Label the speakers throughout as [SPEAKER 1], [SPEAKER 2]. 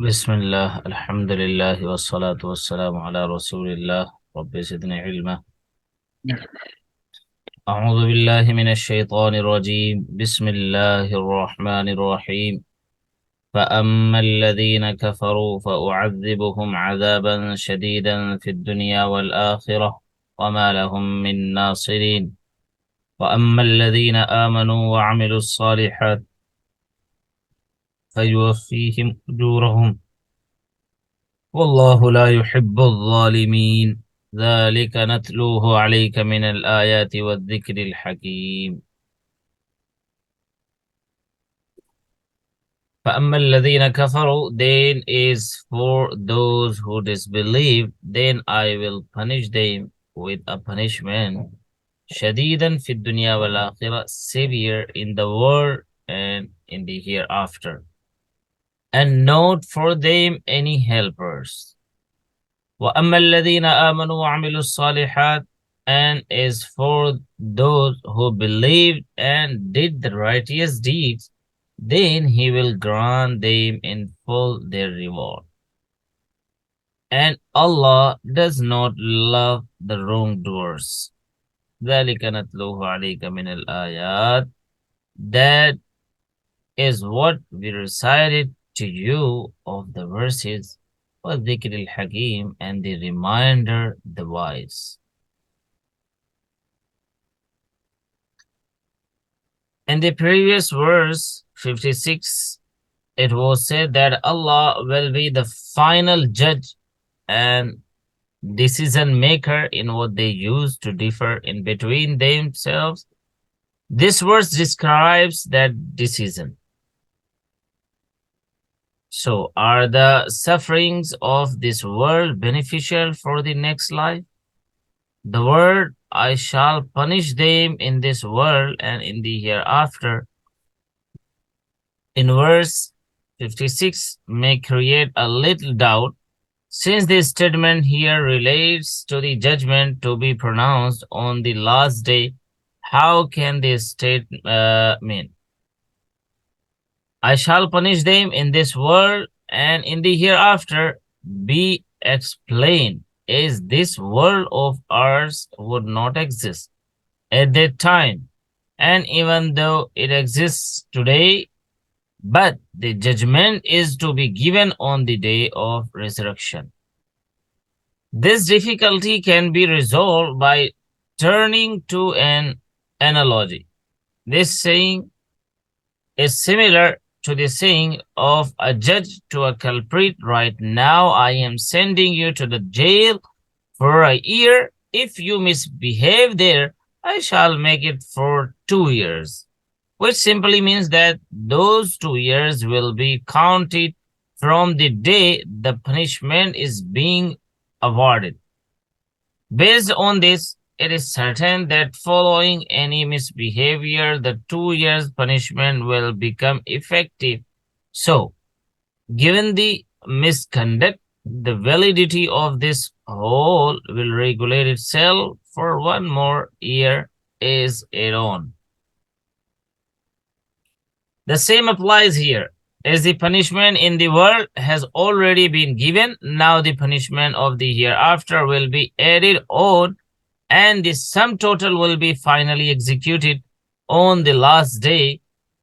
[SPEAKER 1] بسم الله الحمد لله والصلاة والسلام على رسول الله رب زدنا علما. أعوذ بالله من الشيطان الرجيم. بسم الله الرحمن الرحيم. فأما الذين كفروا فأعذبهم عذابا شديدا في الدنيا والآخرة وما لهم من ناصرين. وأما الذين آمنوا وعملوا الصالحات فيوفيهم أجورهم والله لا يحب الظالمين. ذلك نتلوه عليك من الآيات والذكر الحكيم. فأما الذين كفروا, then is for those who disbelieve, then I will punish them with a punishment شديدا في الدنيا والآخرة, severe in the world and in the hereafter, and not for them any helpers. وَأَمَّا الَّذِينَ آمَنُوا وَعَمِلُوا الصَّالِحَاتِ, and is for those who believed and did the righteous deeds, then he will grant them in full their reward. And Allah does not love the wrongdoers. ذَلِكَ نَتْلُوهُ عَلَيْكَ مِنَ الْآيَاتِ, that is what we recited to you of the verses, وَالذِّكْرِ الْحَكِيمِ, and the reminder, the wise. In the previous verse, 56, it was said that Allah will be the final judge and decision maker in what they use to differ in between themselves. This verse describes that decision. So, are the sufferings of this world beneficial for the next life? The word, I shall punish them in this world and in the hereafter, in verse 56, may create a little doubt, since this statement here relates to the judgment to be pronounced on the last day. How can this statement mean? I shall punish them in this world and in the hereafter be explained, as this world of ours would not exist at that time, and even though it exists today, but the judgment is to be given on the day of resurrection. This difficulty can be resolved by turning to an analogy. This saying is similar to the saying of a judge to a culprit, right now I am sending you to the jail for a year. If you misbehave there, I shall make it for 2 years, which simply means that those 2 years will be counted from the day the punishment is being awarded. Based on this, it is certain that following any misbehavior, the 2 years punishment will become effective. So, given the misconduct, the validity of this whole will regulate itself for 1 more year as it on. The same applies here. As the punishment in the world has already been given, now the punishment of the hereafter will be added on, and the sum total will be finally executed on the last day.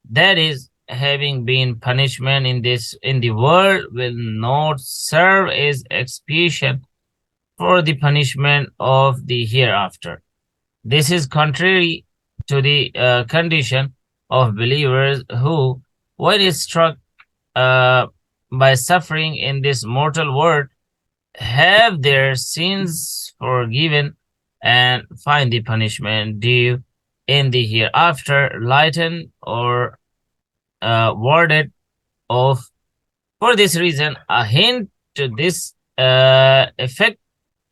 [SPEAKER 1] That is, having been punishment in the world will not serve as expiation for the punishment of the hereafter. This is contrary to the condition of believers who, when struck by suffering in this mortal world, have their sins forgiven and find the punishment due in the hereafter lightened or warded off. For this reason, a hint to this effect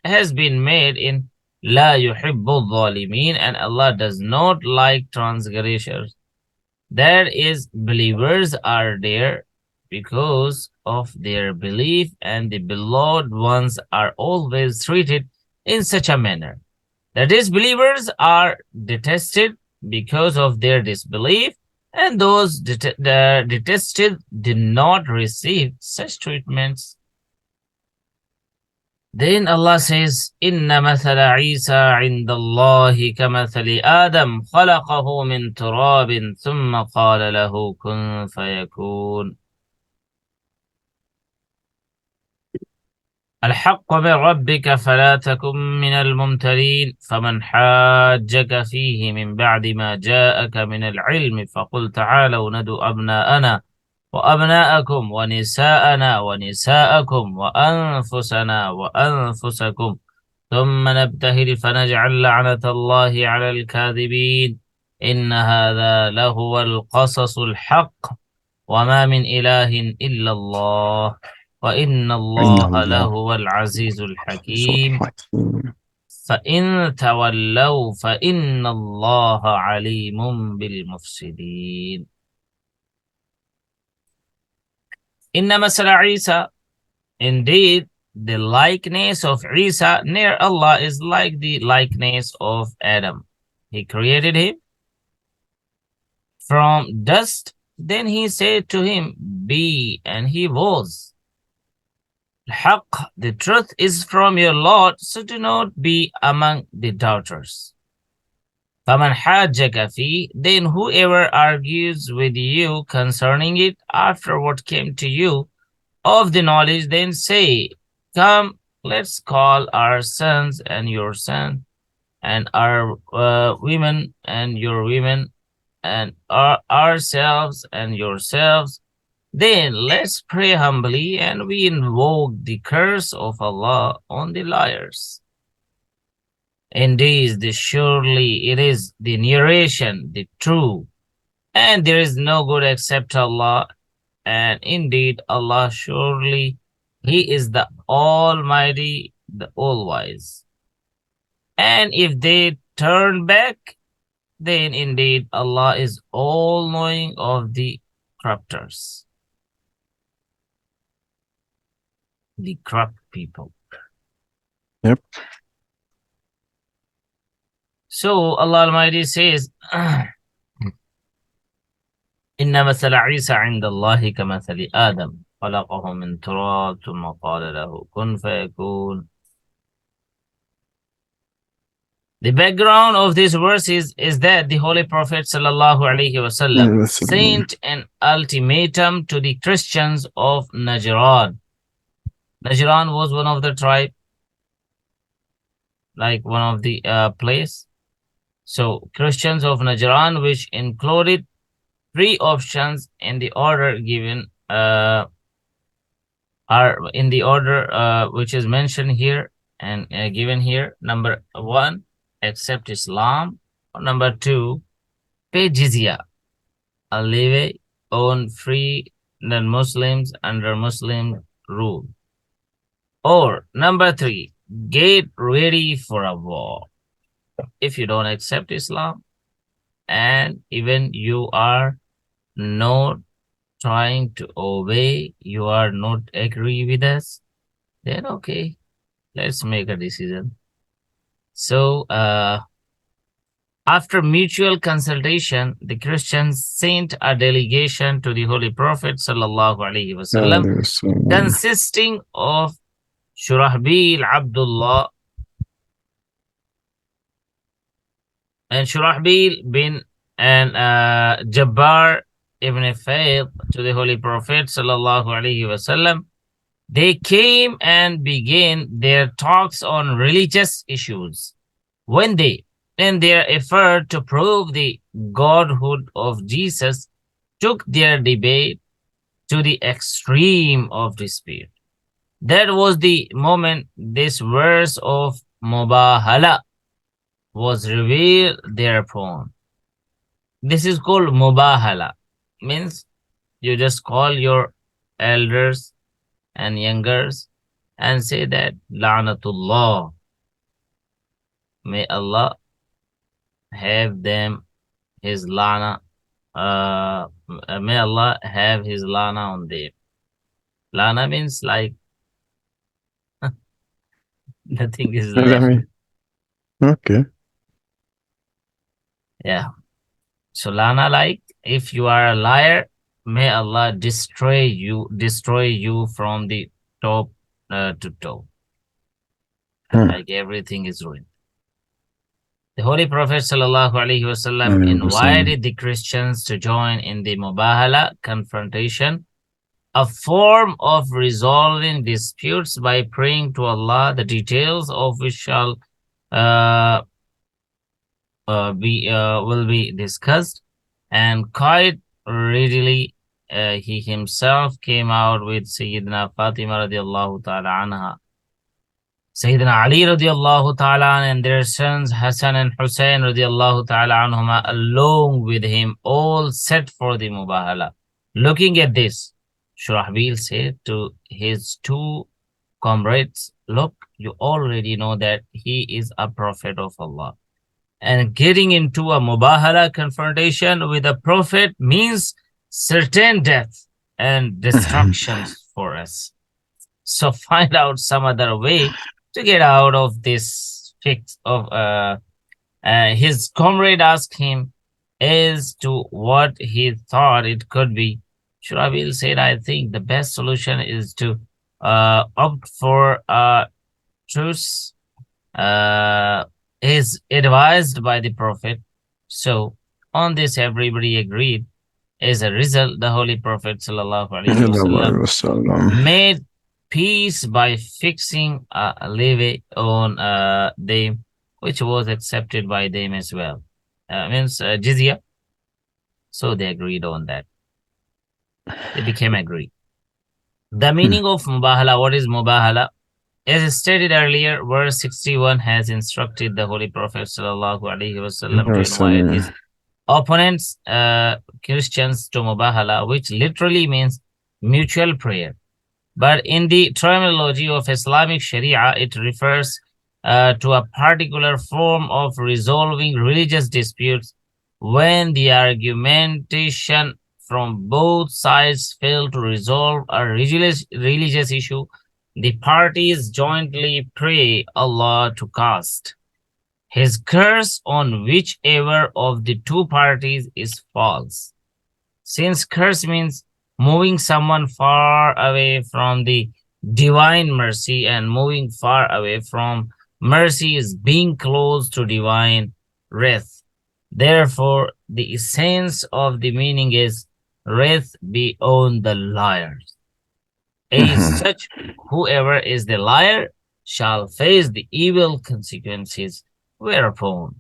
[SPEAKER 1] has been made in La yuhibbu dhalimin, and Allah does not like transgressors. That is, believers are there because of their belief, and the beloved ones are always treated in such a manner. That is, believers are detested because of their disbelief, And those detested did not receive such treatments. Then Allah says, "Inna mathala Isa inda Allahi kamathali Adam khalaqahu min turabin thumma qala lahu kun fayakun." الحق من ربك فلا تكن من الممترين فمن حاجك فيه من بعد ما جاءك من العلم فقل تعالوا ندعو أبناءنا وأبناءكم ونساءنا ونساءكم وأنفسنا وأنفسكم ثم نبتهل فنجعل لعنة الله على الكاذبين إن هذا لهو القصص الحق وما من إله إلا الله وإن
[SPEAKER 2] إن
[SPEAKER 1] الله
[SPEAKER 2] الله
[SPEAKER 1] لهو العزيز الحكيم
[SPEAKER 2] الحكيم.
[SPEAKER 1] فإن تولوا فإن الله عليم بالمفسدين. إن مثل عيسى, indeed the likeness of Isa near Allah is like the likeness of Adam. He created him from dust, then he said to him, be, and he was. Haqq, the truth is from your Lord, so do not be among the doubters. فَمَنْ حَاجَّكَ فِيهِ, then whoever argues with you concerning it after what came to you of the knowledge, then say, come, let's call our sons and your sons, and our women and your women, and ourselves and yourselves. Then let's pray humbly, and we invoke the curse of Allah on the liars. Indeed, surely it is the narration, the true, and there is no good except Allah. And indeed, Allah surely, He is the Almighty, the All-Wise. And if they turn back, then indeed Allah is all-knowing of the corrupters, the corrupt people.
[SPEAKER 2] Yep.
[SPEAKER 1] So Allah Almighty says, إن مثل عيسى عند الله كمثل آدم خلقه من تراب ثم قال له كن فيكون. The background of this verse is that the Holy Prophet sallallahu alaihi wasallam sent an ultimatum to the Christians of Najran. Najran was one of the tribe, like one of the place. So Christians of Najran, which included three options in the order given, are in the order which is mentioned here and given here. Number one, accept Islam. Or number two, pay jizya, a levy on free non-Muslims under Muslim rule. Or number three, get ready for a war. If you don't accept Islam and even you are not trying to obey, you are not agree with us, then okay, let's make a decision. So after mutual consultation, the Christians sent a delegation to the Holy Prophet sallallahu alaihi wasallam, consisting of Shurahbil Abdullah and Shurahbil bin and Jabbar ibn Fayd to the Holy Prophet sallallahu alaihi wasallam. They came and began their talks on religious issues. When they, in their effort to prove the godhood of Jesus, took their debate to the extreme of despair, that was the moment this verse of Mubahala was revealed thereupon. This is called Mubahala, means you just call your elders and youngers and say that La'natullah, may Allah have them his lana, may Allah have his lana on them. Lana means like nothing is left.
[SPEAKER 2] Okay.
[SPEAKER 1] Yeah. So Lana, like, if you are a liar, may Allah destroy you from the top to toe. Like everything is ruined. The Holy Prophet ﷺ invited the Christians to join in the Mubahala confrontation, a form of resolving disputes by praying to Allah, the details of which shall uh, will be discussed. And quite readily, he himself came out with Sayyidina Fatima radiallahu ta'ala anha, Sayyidina Ali radiallahu ta'ala and their sons Hassan and Hussein radiallahu ta'ala anhuma along with him, all set for the Mubahala. Looking at this, Shurahbil said to his two comrades, look, you already know that he is a prophet of Allah. And getting into a Mubahala confrontation with a prophet means certain death and destruction for us. So find out some other way to get out of this fix of his comrade asked him as to what he thought it could be. Shurabil said, I think the best solution is to opt for a truce is advised by the Prophet. So on this everybody agreed. As a result, the Holy Prophet ﷺ made peace by fixing a levy on them, which was accepted by them as well. Means jizya. So they agreed on that. They became agreed. The meaning of Mubahala, what is Mubahala? As stated earlier, verse 61 has instructed the Holy Prophet ﷺ to invite his opponents, Christians, to Mubahala, which literally means mutual prayer. But in the terminology of Islamic Sharia, it refers to a particular form of resolving religious disputes when the argumentation from both sides fail to resolve a religious issue. The parties jointly pray Allah to cast his curse on whichever of the two parties is false. Since curse means moving someone far away from the divine mercy, and moving far away from mercy is being close to divine wrath. Therefore, the essence of the meaning is wrath be on the liars. As such, whoever is the liar shall face the evil consequences, whereupon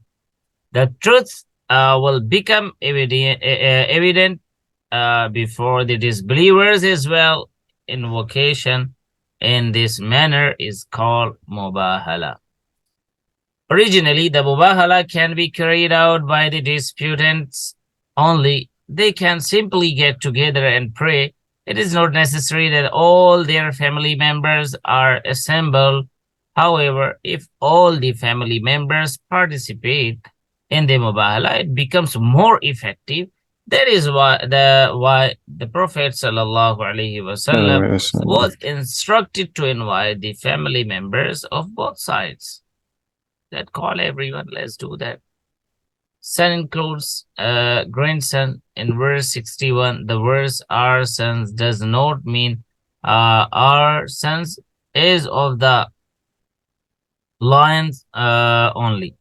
[SPEAKER 1] the truth will become evident before the disbelievers as well. Invocation in this manner is called Mubahala. Originally, the Mubahala can be carried out by the disputants only. They can simply get together and pray. It is not necessary that all their family members are assembled. However, if all the family members participate in the Mubahala, it becomes more effective. That is why the Prophet ﷺ was instructed to invite the family members of both sides. That call everyone, let's do that. Son includes grandson in verse 61. The verse our sons does not mean our sons is of the lines only.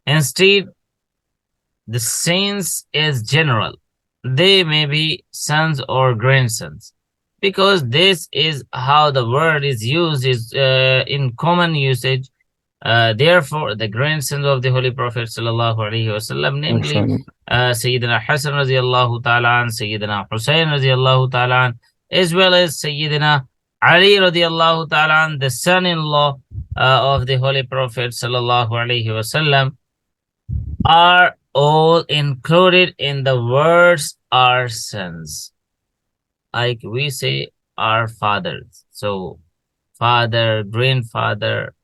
[SPEAKER 1] Instead, the sense is general. They may be sons or grandsons, because this is how the word is used in common usage. Therefore, the grandsons of the Holy Prophet ﷺ, namely Sayyidina Hassan radiallahu ta'ala, Sayyidina Hussein radiallahu ta'ala, as well as Sayyidina Ali radiallahu ta'ala, the son-in-law of the Holy Prophet ﷺ, are all included in the words our sons. Like we say, our fathers. So, father, grandfather,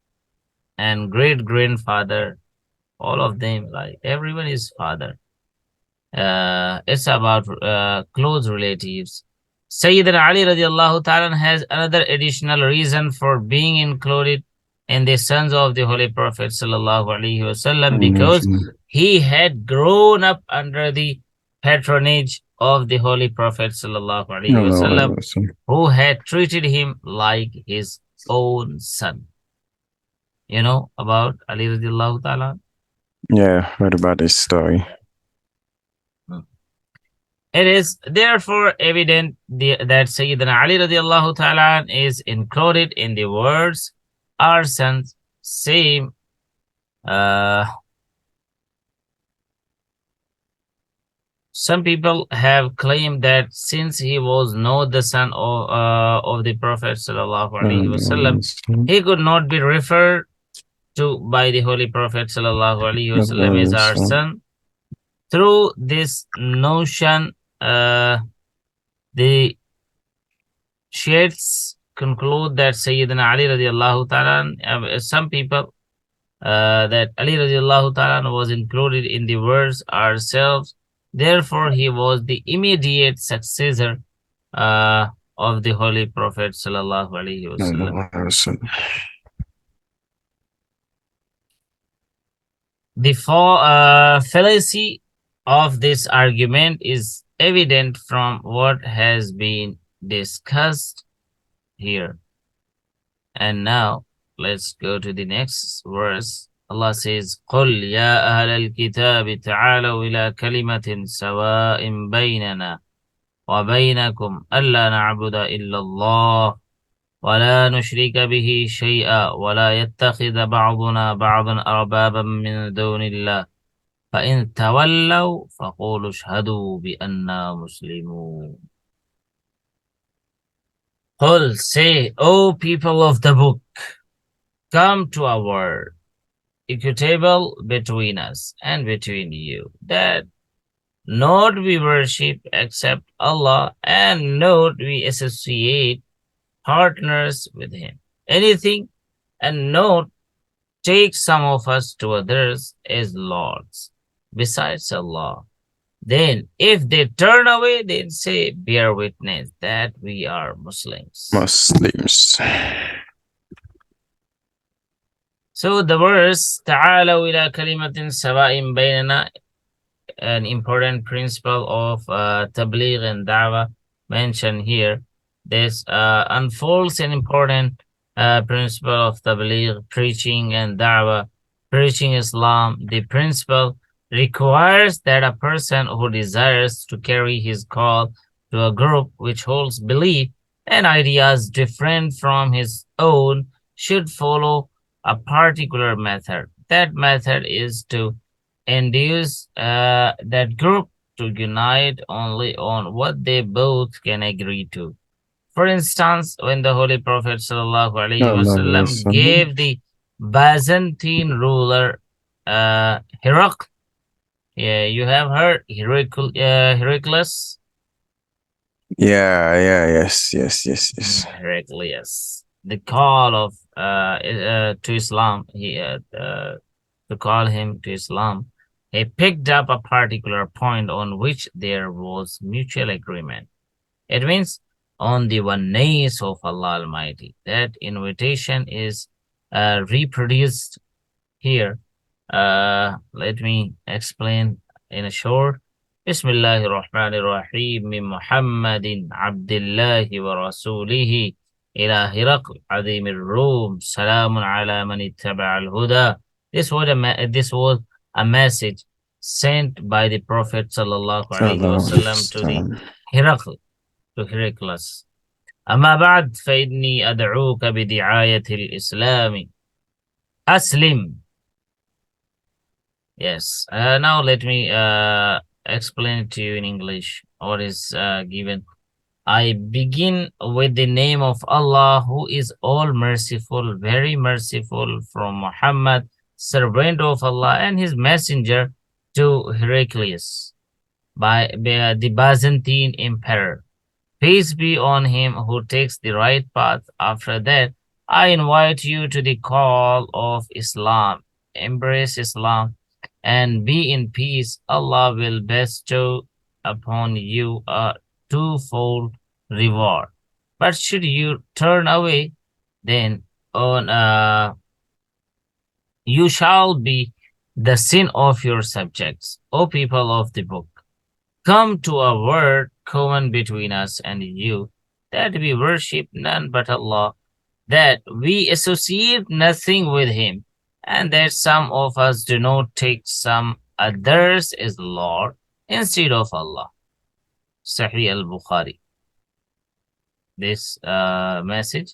[SPEAKER 1] and great-grandfather, all of them, like everyone is father. It's about close relatives. Sayyidina Ali radiallahu ta'ala has another additional reason for being included. in the sons of the Holy Prophet sallallahu alaihi wasallam, because he had grown up under the patronage of the Holy Prophet sallallahu alaihi wasallam, who had treated him like his own son. You know about Ali radiallahu ta'ala?
[SPEAKER 2] Yeah, heard about this story.
[SPEAKER 1] It is therefore evident that Sayyidina Ali radiallahu ta'ala is included in the words our sons, same some people have claimed that since he was not the son of the Prophet sallallahu alaihi wasallam, he could not be referred to by the Holy Prophet sallallahu alaihi wasallam as our son. Through this notion, the Shiites conclude that Sayyidina Ali radiallahu ta'ala, some people, that Ali radiallahu ta'ala was included in the verse ourselves. Therefore, he was the immediate successor of the Holy Prophet sallallahu alaihi wasallam. The fallacy of this argument is evident from what has been discussed here. And now, let's go to the next verse. Allah says, قُلْ يَا أَهْلَ الْكِتَابِ تَعَالَوْا إِلَى كَلِمَةٍ سَوَاءٍ بَيْنَنَا وَبَيْنَكُمْ أَلَّا نَعْبُدَ إِلَّا اللَّهَ وَلَا نُشْرِكَ بِهِ شَيْئًا وَلَا يَتَّخِذَ بَعْضُنَا بَعْضًا أَرْبَابًا مِّن دُونِ اللَّهِ فَإِن تَوَلَّوْا فَقُولُوا اشْهَدُوا بِأَنَّا مُسْلِمُونَ. قُلْ, say, O people of the book, come to a word equitable between us and between you, that not we worship except Allah, and not we associate partners with him anything, and not take some of us to others as lords besides Allah. Then if they turn away, then say, bear witness that we are Muslims. So the verse تعالوا إلى كلمة سواء بيننا, an important principle of tabligh and da'wah mentioned here. This unfolds an important principle of tabligh, preaching and da'wah, preaching Islam. The principle requires that a person who desires to carry his call to a group which holds belief and ideas different from his own should follow a particular method. That method is to induce that group to unite only on what they both can agree to. For instance, when the Holy Prophet ﷺ gave the Byzantine ruler Heracl, yeah, you have heard Heraclius?
[SPEAKER 2] Yes.
[SPEAKER 1] Heraclius. The call of to Islam, to call him to Islam, he picked up a particular point on which there was mutual agreement. It means on the oneness of Allah Almighty. That invitation is reproduced here. Let me explain in a short. Bismillahir Rahmanir Rahim min Muhammadin Abdillahi wa Rasulihi ila Hiraql Azimir Rum Salamun ala man ittaba al-huda. This was a message sent by the Prophet sallallahu alaihi wasallam to the Hiraql, to Heraclius. أما بعد فإني أدعوك بدعاية الإسلام أسلم. Yes. Now let me explain it to you in English what is given. I begin with the name of Allah, who is all merciful, very merciful, from Muhammad, servant of Allah and his messenger, to Heraclius, by the Byzantine emperor. Peace be on him who takes the right path. After that, I invite you to the call of Islam. Embrace Islam and be in peace. Allah will bestow upon you a twofold reward. But should you turn away, then on You shall be the sin of your subjects, O people of the book. Come to a word common between us and you, that we worship none but Allah, that we associate nothing with Him, and that some of us do not take some others as Lord instead of Allah. Sahih al-Bukhari. This message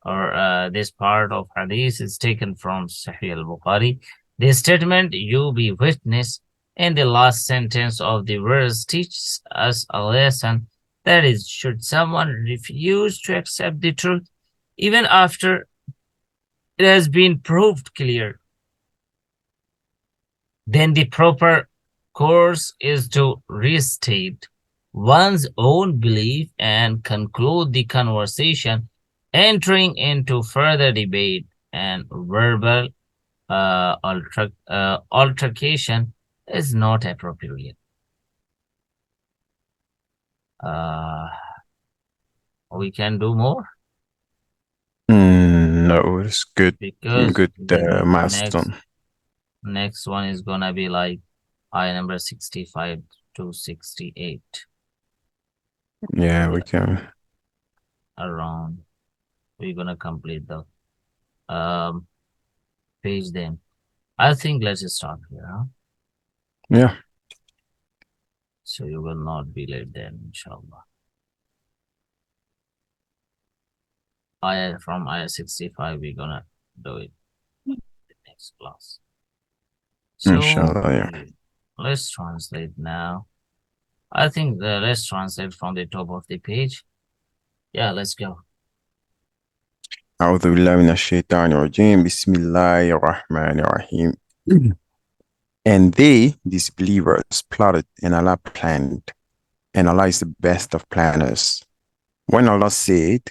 [SPEAKER 1] or this part of hadith is taken from Sahih al-Bukhari. The statement, you be witness, in the last sentence of the verse teaches us a lesson. That is, should someone refuse to accept the truth, even after it has been proved clear, then the proper course is to restate one's own belief and conclude the conversation. Entering into further debate and verbal altercation is not appropriate. We can do more
[SPEAKER 2] No, it's good.
[SPEAKER 1] because
[SPEAKER 2] Good
[SPEAKER 1] the
[SPEAKER 2] milestone.
[SPEAKER 1] next one is gonna be like ayah number 65 to 68
[SPEAKER 2] Yeah, we can.
[SPEAKER 1] around. We're gonna complete the page then. I think let's just start here, huh?
[SPEAKER 2] Yeah.
[SPEAKER 1] So you will not be late then, inshallah. From ayah 65, we're gonna do it in the next class. So
[SPEAKER 2] Inshallah, yeah.
[SPEAKER 1] let's translate now. I think let's translate from the top of the page. Yeah, let's go.
[SPEAKER 2] أعوذ بالله من الشيطان الرجيم بسم الله الرحمن الرحيم. And they, disbelievers, plotted and Allah planned, and Allah is the best of planners. When Allah said,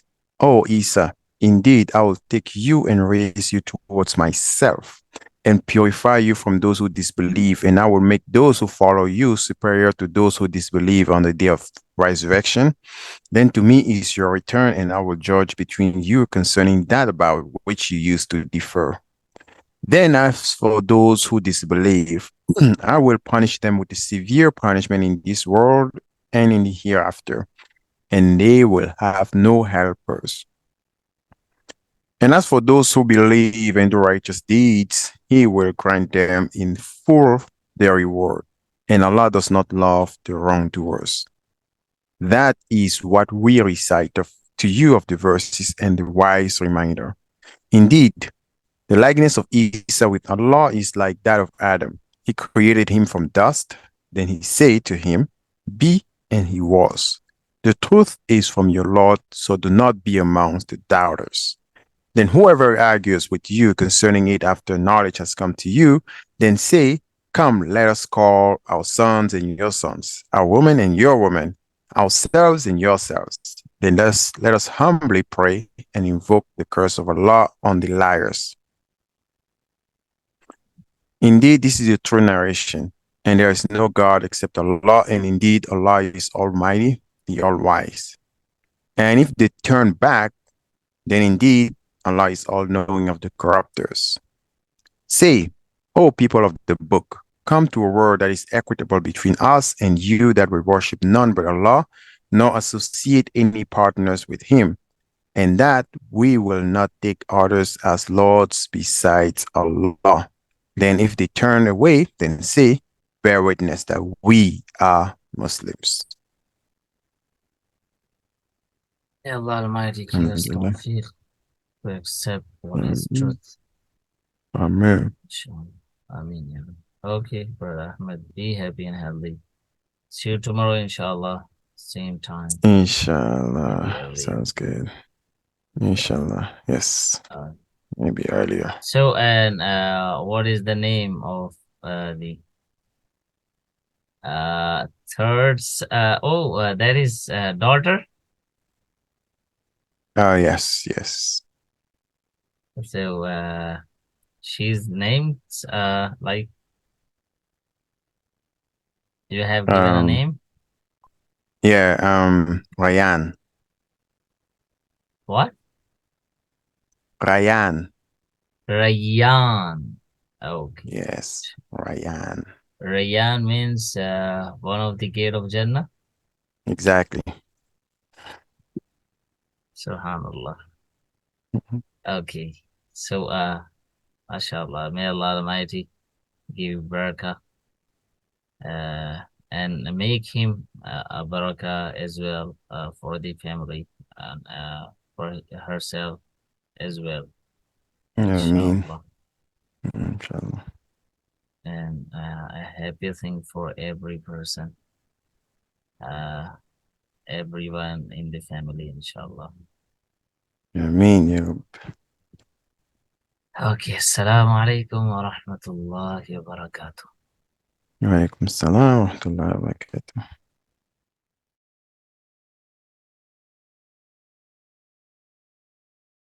[SPEAKER 2] "O Isa, indeed I will take you and raise you towards myself and purify you from those who disbelieve, and I will make those who follow you superior to those who disbelieve on the day of resurrection, then to me is your return, and I will judge between you concerning that about which you used to differ. Then as for those who disbelieve, I will punish them with a severe punishment in this world and in the hereafter, and they will have no helpers. And as for those who believe and do righteous deeds, He will grant them in full their reward, and Allah does not love the wrongdoers. That is what we recite to you of the verses and the wise reminder. Indeed, the likeness of Isa with Allah is like that of Adam. He created him from dust. Then He said to him, "Be," and he was. The truth is from your Lord, so do not be amongst the doubters. Then whoever argues with you concerning it after knowledge has come to you, then say, "Come, let us call our sons and your sons, our women and your women, ourselves and yourselves. Then let us humbly pray and invoke the curse of Allah on the liars." Indeed, this is a true narration, and there is no God except Allah, and indeed Allah is Almighty, the All-Wise. And if they turn back, then indeed Allah is all-knowing of the corruptors. Say, O people of the book, come to a word that is equitable between us and you, that we worship none but Allah, nor associate any partners with Him, and that we will not take others as lords besides Allah. Then if they turn away, then say, bear witness that we are Muslims.
[SPEAKER 1] Allah Almighty give us tawfiq to accept what is truth.
[SPEAKER 2] Amen.
[SPEAKER 1] Amen. Okay, Brother Ahmed, be happy and healthy. See you tomorrow, inshallah. Same time.
[SPEAKER 2] Inshallah. Sounds good. Inshallah. Yes. Maybe earlier.
[SPEAKER 1] So, and what is the name of the third? That is daughter.
[SPEAKER 2] Oh, yes, yes.
[SPEAKER 1] So, she's named like, you have given a name?
[SPEAKER 2] Yeah, Ryan.
[SPEAKER 1] What?
[SPEAKER 2] Ryan.
[SPEAKER 1] Rayyan. Okay.
[SPEAKER 2] Yes, Rayyan.
[SPEAKER 1] Rayyan means one of the gate of Jannah.
[SPEAKER 2] Exactly.
[SPEAKER 1] Subhanallah.
[SPEAKER 2] Mhm.
[SPEAKER 1] Okay. So, mashallah, may Allah Almighty give barakah uh, and make him a barakah as well for the family and for herself as well,
[SPEAKER 2] I mean,
[SPEAKER 1] inshallah.
[SPEAKER 2] inshallah.
[SPEAKER 1] And a happy thing for every person, uh, everyone in the family, inshallah.
[SPEAKER 2] I mean, yeah.
[SPEAKER 1] Okay, Assalamu alaikum wa rahmatullahi wa barakatuh.
[SPEAKER 2] Alaikum salam wa rahmatullahi wa barakatuh.